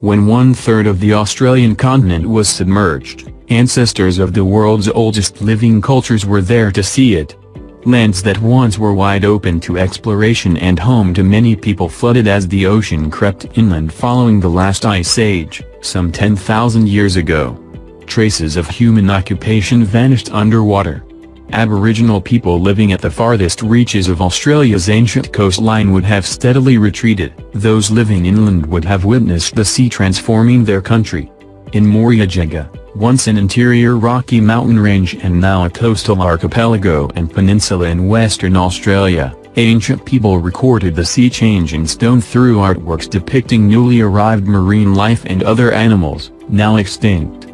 When 1/3 of the Australian continent was submerged, ancestors of the world's oldest living cultures were there to see it. Lands that once were wide open to exploration and home to many people flooded as the ocean crept inland following the last ice age, some 10,000 years ago. Traces of human occupation vanished underwater. Aboriginal people living at the farthest reaches of Australia's ancient coastline would have steadily retreated. Those living inland would have witnessed the sea transforming their country. In Murujuga, once an interior rocky mountain range and now a coastal archipelago and peninsula in Western Australia, ancient people recorded the sea change in stone through artworks depicting newly arrived marine life and other animals, now extinct.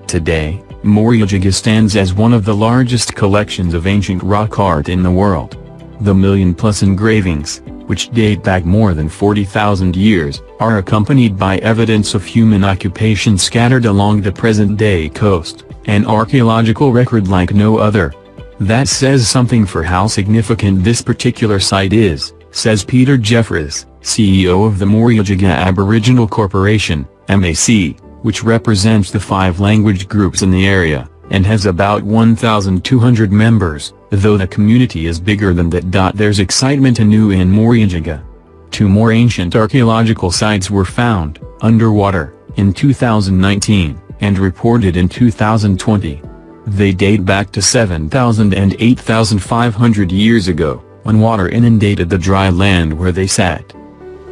Today, Murujuga stands as one of the largest collections of ancient rock art in the world. The million-plus engravings, which date back more than 40,000 years, are accompanied by evidence of human occupation scattered along the present-day coast, an archaeological record like no other. That says something for how significant this particular site is, says Peter Jeffries, CEO of the Murujuga Aboriginal Corporation, MAC, which represents the 5 language groups in the area, and has about 1,200 members, though the community is bigger than that. There's excitement anew in Murujuga. 2 more ancient archaeological sites were found, underwater, in 2019, and reported in 2020. They date back to 7,000 and 8,500 years ago, when water inundated the dry land where they sat.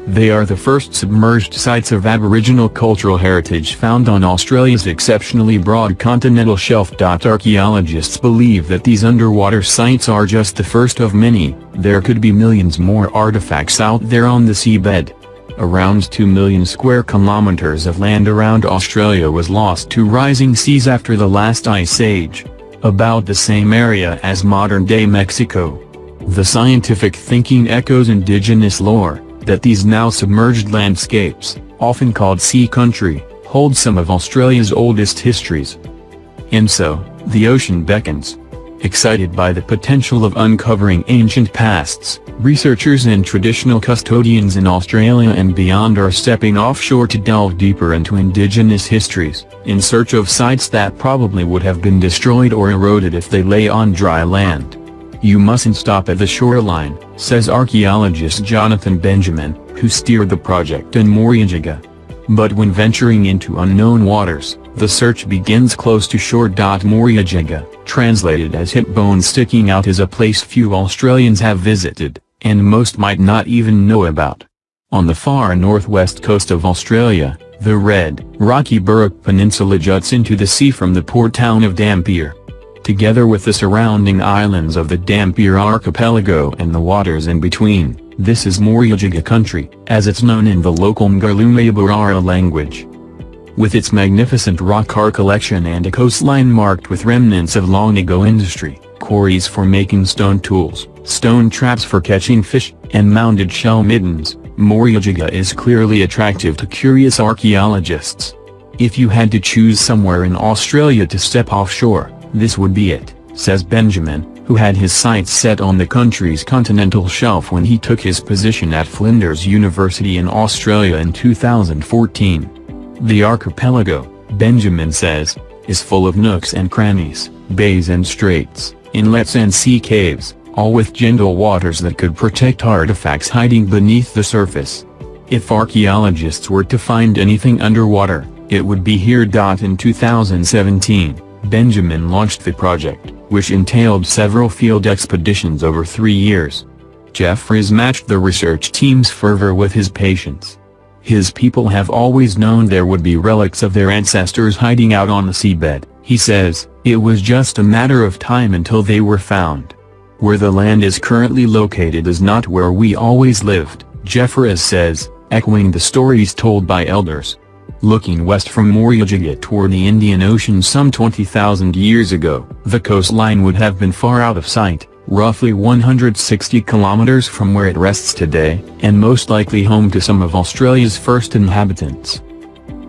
They are the first submerged sites of Aboriginal cultural heritage found on Australia's exceptionally broad continental shelf. Archaeologists believe that these underwater sites are just the first of many. There could be millions more artifacts out there on the seabed. Around 2 million square kilometers of land around Australia was lost to rising seas after the last ice age, about the same area as modern-day Mexico. The scientific thinking echoes Indigenous lore, that these now submerged landscapes, often called sea country, hold some of Australia's oldest histories. And so, the ocean beckons. Excited by the potential of uncovering ancient pasts, researchers and traditional custodians in Australia and beyond are stepping offshore to delve deeper into Indigenous histories, in search of sites that probably would have been destroyed or eroded if they lay on dry land. You mustn't stop at the shoreline, says archaeologist Jonathan Benjamin, who steered the project in Murujuga. But when venturing into unknown waters, the search begins close to shore. Murujuga, translated as hip bone sticking out, is a place few Australians have visited, and most might not even know about. On the far northwest coast of Australia, the red, rocky Burrup Peninsula juts into the sea from the port town of Dampier. Together with the surrounding islands of the Dampier archipelago and the waters in between, this is Murujuga country, as it's known in the local Ngarlume language. With its magnificent rock art collection and a coastline marked with remnants of long-ago industry, quarries for making stone tools, stone traps for catching fish, and mounded shell middens, Murujuga is clearly attractive to curious archaeologists. If you had to choose somewhere in Australia to step offshore, this would be it, says Benjamin, who had his sights set on the country's continental shelf when he took his position at Flinders University in Australia in 2014. The archipelago, Benjamin says, is full of nooks and crannies, bays and straits, inlets and sea caves, all with gentle waters that could protect artifacts hiding beneath the surface. If archaeologists were to find anything underwater, it would be here. In 2017, Benjamin launched the project, which entailed several field expeditions over 3 years. Jeffries matched the research team's fervor with his patience. His people have always known there would be relics of their ancestors hiding out on the seabed, he says. It was just a matter of time until they were found. Where the land is currently located is not where we always lived, Jeffries says, echoing the stories told by elders. Looking west from Murujuga toward the Indian Ocean some 20,000 years ago, the coastline would have been far out of sight, roughly 160 kilometers from where it rests today, and most likely home to some of Australia's first inhabitants.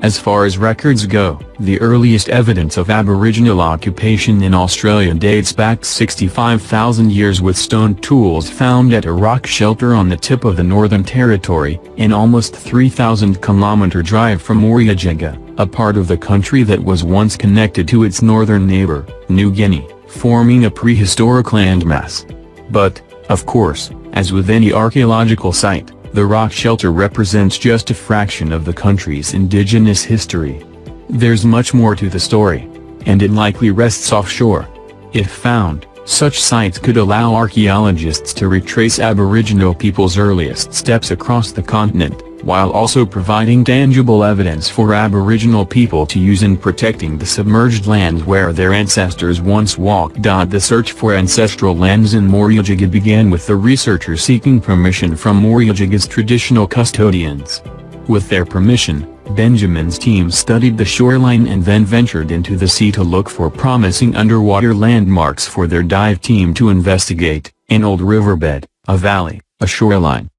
As far as records go, the earliest evidence of Aboriginal occupation in Australia dates back 65,000 years with stone tools found at a rock shelter on the tip of the Northern Territory, an almost 3,000-kilometre drive from Murujuga, a part of the country that was once connected to its northern neighbour, New Guinea, forming a prehistoric landmass. But, of course, as with any archaeological site, the rock shelter represents just a fraction of the country's indigenous history. There's much more to the story, and it likely rests offshore. If found, such sites could allow archaeologists to retrace Aboriginal people's earliest steps across the continent, while also providing tangible evidence for Aboriginal people to use in protecting the submerged lands where their ancestors once walked. The search for ancestral lands in Murujuga began with the researchers seeking permission from Murujuga's traditional custodians. With their permission, Benjamin's team studied the shoreline and then ventured into the sea to look for promising underwater landmarks for their dive team to investigate: an old riverbed, a valley, a shoreline.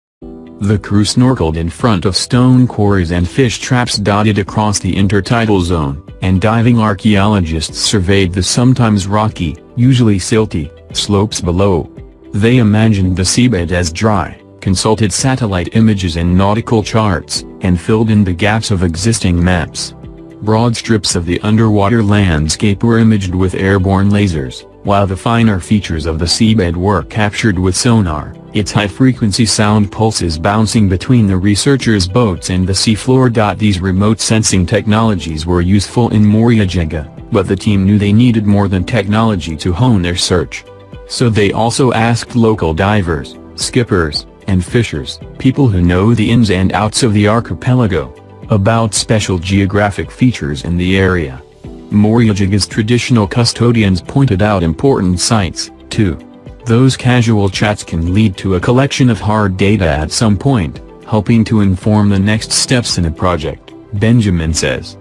The crew snorkeled in front of stone quarries and fish traps dotted across the intertidal zone, and diving archaeologists surveyed the sometimes rocky, usually silty, slopes below. They imagined the seabed as dry, consulted satellite images and nautical charts, and filled in the gaps of existing maps. Broad strips of the underwater landscape were imaged with airborne lasers, while the finer features of the seabed were captured with sonar, its high-frequency sound pulses bouncing between the researchers' boats and the seafloor. These remote sensing technologies were useful in Murujuga, but the team knew they needed more than technology to hone their search. So they also asked local divers, skippers, and fishers, people who know the ins and outs of the archipelago, about special geographic features in the area. Murujuga's traditional custodians pointed out important sites, too. Those casual chats can lead to a collection of hard data at some point, helping to inform the next steps in a project, Benjamin says.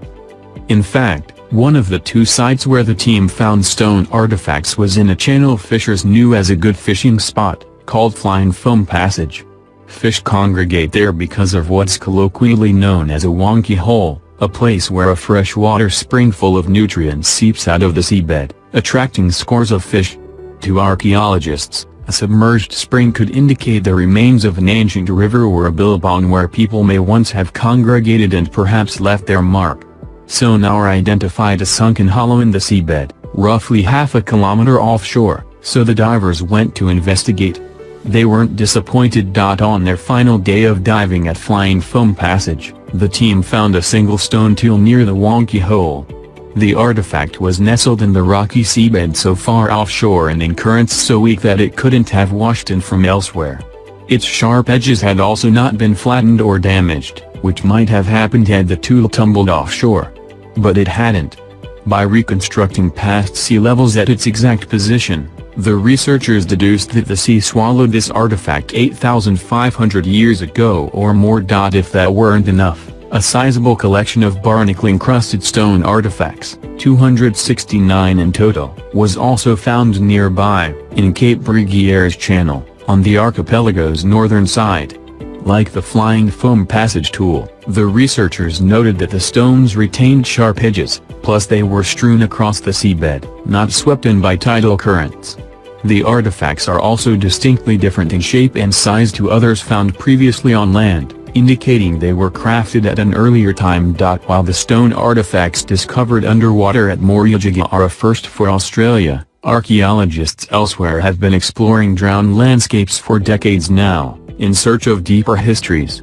In fact, one of the two sites where the team found stone artifacts was in a channel fishers knew as a good fishing spot, called Flying Foam Passage. Fish congregate there because of what's colloquially known as a wonky hole, a place where a freshwater spring full of nutrients seeps out of the seabed, attracting scores of fish. To archaeologists, a submerged spring could indicate the remains of an ancient river or a billabong where people may once have congregated and perhaps left their mark. Sonar identified a sunken hollow in the seabed, roughly half a kilometer offshore, so the divers went to investigate. They weren't disappointed. On their final day of diving at Flying Foam Passage, the team found a single stone tool near the wonky hole. The artifact was nestled in the rocky seabed so far offshore and in currents so weak that it couldn't have washed in from elsewhere. Its sharp edges had also not been flattened or damaged, which might have happened had the tool tumbled offshore. But it hadn't. By reconstructing past sea levels at its exact position, the researchers deduced that the sea swallowed this artifact 8,500 years ago or more. If that weren't enough, a sizable collection of barnacle-encrusted stone artifacts, 269 in total, was also found nearby, in Cape Brigier's channel, on the archipelago's northern side. Like the Flying Foam Passage tool, the researchers noted that the stones retained sharp edges, plus they were strewn across the seabed, not swept in by tidal currents. The artifacts are also distinctly different in shape and size to others found previously on land, indicating they were crafted at an earlier time. While the stone artifacts discovered underwater at Murujuga are a first for Australia, archaeologists elsewhere have been exploring drowned landscapes for decades now, in search of deeper histories.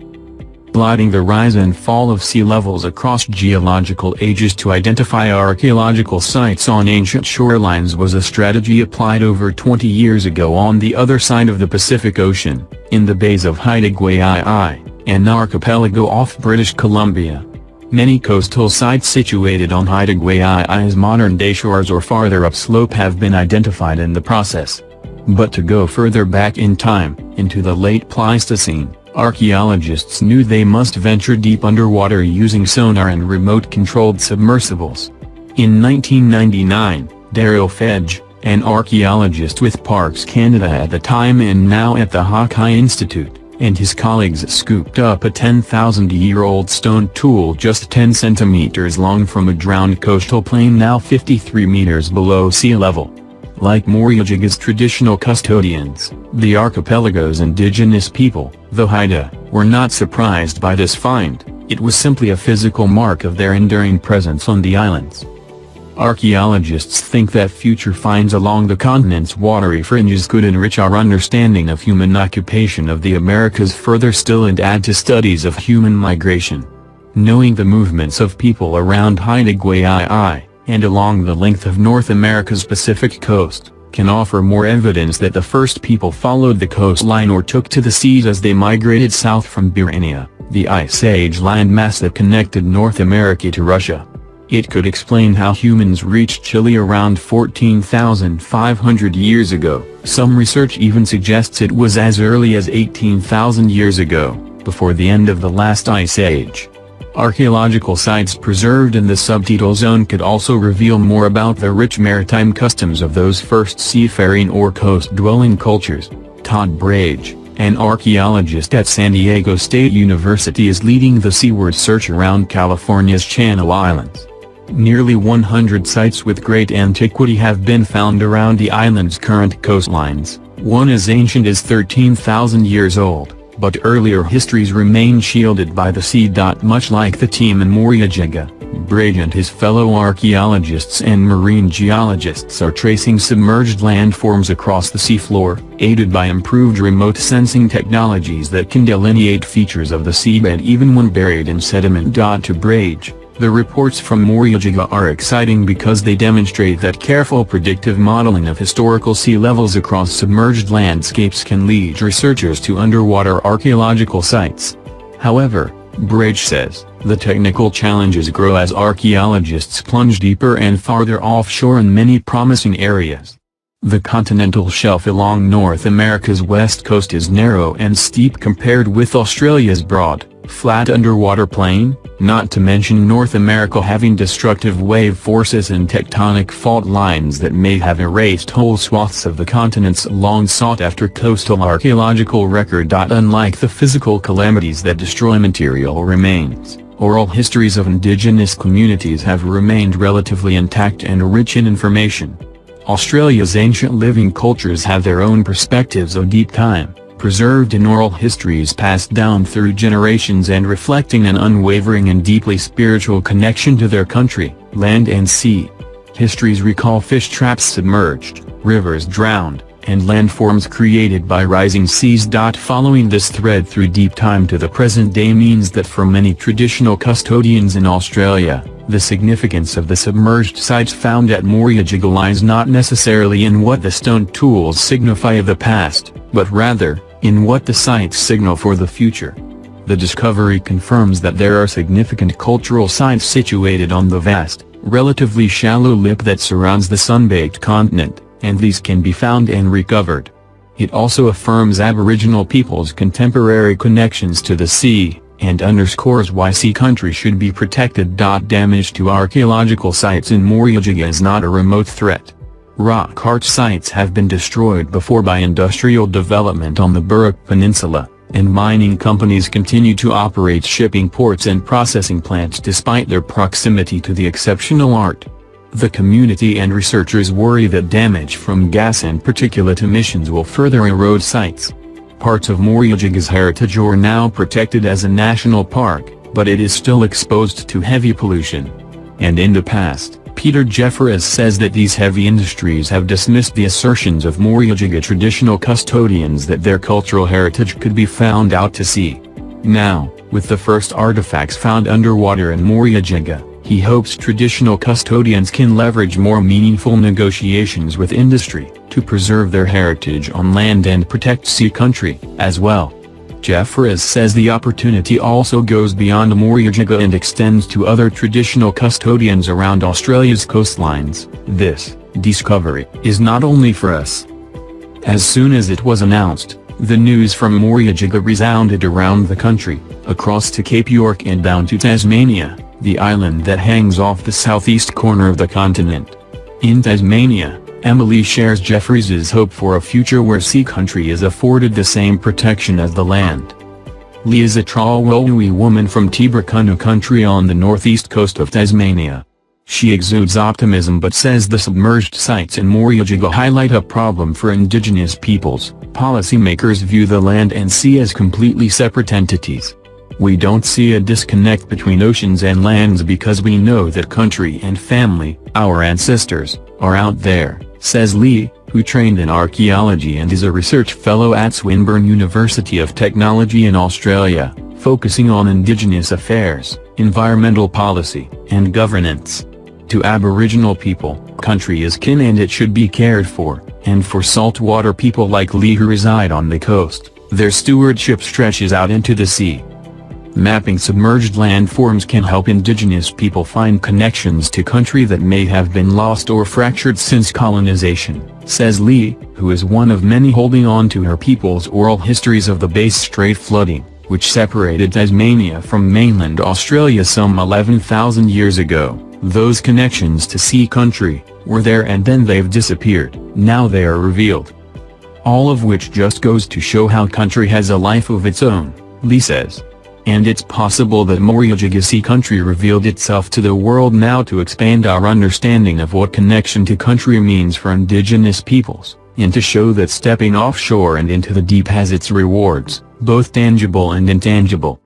Plotting the rise and fall of sea levels across geological ages to identify archaeological sites on ancient shorelines was a strategy applied over 20 years ago on the other side of the Pacific Ocean, in the bays of Haida Gwaii, an archipelago off British Columbia. Many coastal sites situated on Haida Gwaii's modern-day shores or farther upslope have been identified in the process. But to go further back in time, into the late Pleistocene, archaeologists knew they must venture deep underwater using sonar and remote-controlled submersibles. In 1999, Daryl Fedge, an archaeologist with Parks Canada at the time and now at the Hawkeye Institute, and his colleagues scooped up a 10,000-year-old stone tool just 10 centimeters long from a drowned coastal plain now 53 meters below sea level. Like Murujuga's traditional custodians, the archipelago's indigenous people, the Haida, were not surprised by this find. It was simply a physical mark of their enduring presence on the islands. Archaeologists think that future finds along the continent's watery fringes could enrich our understanding of human occupation of the Americas further still and add to studies of human migration. Knowing the movements of people around Haida Gwaii, and along the length of North America's Pacific coast, can offer more evidence that the first people followed the coastline or took to the seas as they migrated south from Byrrhenia, the Ice Age landmass that connected North America to Russia. It could explain how humans reached Chile around 14,500 years ago. Some research even suggests it was as early as 18,000 years ago, before the end of the last ice age. Archaeological sites preserved in the subtidal zone could also reveal more about the rich maritime customs of those first seafaring or coast-dwelling cultures. Todd Brage, an archaeologist at San Diego State University, is leading the seaward search around California's Channel Islands. Nearly 100 sites with great antiquity have been found around the island's current coastlines, one as ancient as 13,000 years old, but earlier histories remain shielded by the sea. Much like the team in Murujuga, Brage and his fellow archaeologists and marine geologists are tracing submerged landforms across the seafloor, aided by improved remote sensing technologies that can delineate features of the seabed even when buried in sediment. To Brage, the reports from Murujuga are exciting because they demonstrate that careful predictive modeling of historical sea levels across submerged landscapes can lead researchers to underwater archaeological sites. However, Brage says, the technical challenges grow as archaeologists plunge deeper and farther offshore in many promising areas. The continental shelf along North America's west coast is narrow and steep compared with Australia's broad, flat underwater plain, not to mention North America having destructive wave forces and tectonic fault lines that may have erased whole swaths of the continent's long sought-after coastal archaeological record. Unlike the physical calamities that destroy material remains, oral histories of indigenous communities have remained relatively intact and rich in information. Australia's ancient living cultures have their own perspectives of deep time, preserved in oral histories passed down through generations and reflecting an unwavering and deeply spiritual connection to their country, land and sea. Histories recall fish traps submerged, rivers drowned, and landforms created by rising seas. Following this thread through deep time to the present day means that for many traditional custodians in Australia, the significance of the submerged sites found at Murujuga lies not necessarily in what the stone tools signify of the past, but rather, in what the sites signal for the future. The discovery confirms that there are significant cultural sites situated on the vast, relatively shallow lip that surrounds the sun-baked continent, and these can be found and recovered. It also affirms Aboriginal people's contemporary connections to the sea, and underscores why sea country should be protected. Damage to archaeological sites in Murujuga is not a remote threat. Rock art sites have been destroyed before by industrial development on the Burrup Peninsula, and mining companies continue to operate shipping ports and processing plants despite their proximity to the exceptional art. The community and researchers worry that damage from gas and particulate emissions will further erode sites. Parts of Murujuga's heritage are now protected as a national park, but it is still exposed to heavy pollution. And in the past, Peter Jeffers says that these heavy industries have dismissed the assertions of Murujuga traditional custodians that their cultural heritage could be found out to sea. Now, with the first artifacts found underwater in Murujuga, he hopes traditional custodians can leverage more meaningful negotiations with industry, to preserve their heritage on land and protect sea country, as well. Jeffers says the opportunity also goes beyond Murujuga and extends to other traditional custodians around Australia's coastlines. This discovery is not only for us. As soon as it was announced, the news from Murujuga resounded around the country, across to Cape York and down to Tasmania, the island that hangs off the southeast corner of the continent. In Tasmania, Emily shares Jeffries's hope for a future where sea country is afforded the same protection as the land. Lee is a Trawulwui woman from Tiburkunu country on the northeast coast of Tasmania. She exudes optimism but says the submerged sites in Murujuga highlight a problem for Indigenous peoples. Policymakers view the land and sea as completely separate entities. We don't see a disconnect between oceans and lands because we know that country and family, our ancestors, are out there, says Lee, who trained in archaeology and is a research fellow at Swinburne University of Technology in Australia, focusing on Indigenous affairs, environmental policy, and governance. To Aboriginal people, country is kin and it should be cared for, and for saltwater people like Lee who reside on the coast, their stewardship stretches out into the sea. Mapping submerged landforms can help Indigenous people find connections to country that may have been lost or fractured since colonization, says Lee, who is one of many holding on to her people's oral histories of the Bass Strait flooding, which separated Tasmania from mainland Australia some 11,000 years ago. Those connections to sea country were there and then they've disappeared, now they are revealed. All of which just goes to show how country has a life of its own, Lee says. And it's possible that Murujuga Sea country revealed itself to the world now to expand our understanding of what connection to country means for Indigenous peoples, and to show that stepping offshore and into the deep has its rewards, both tangible and intangible.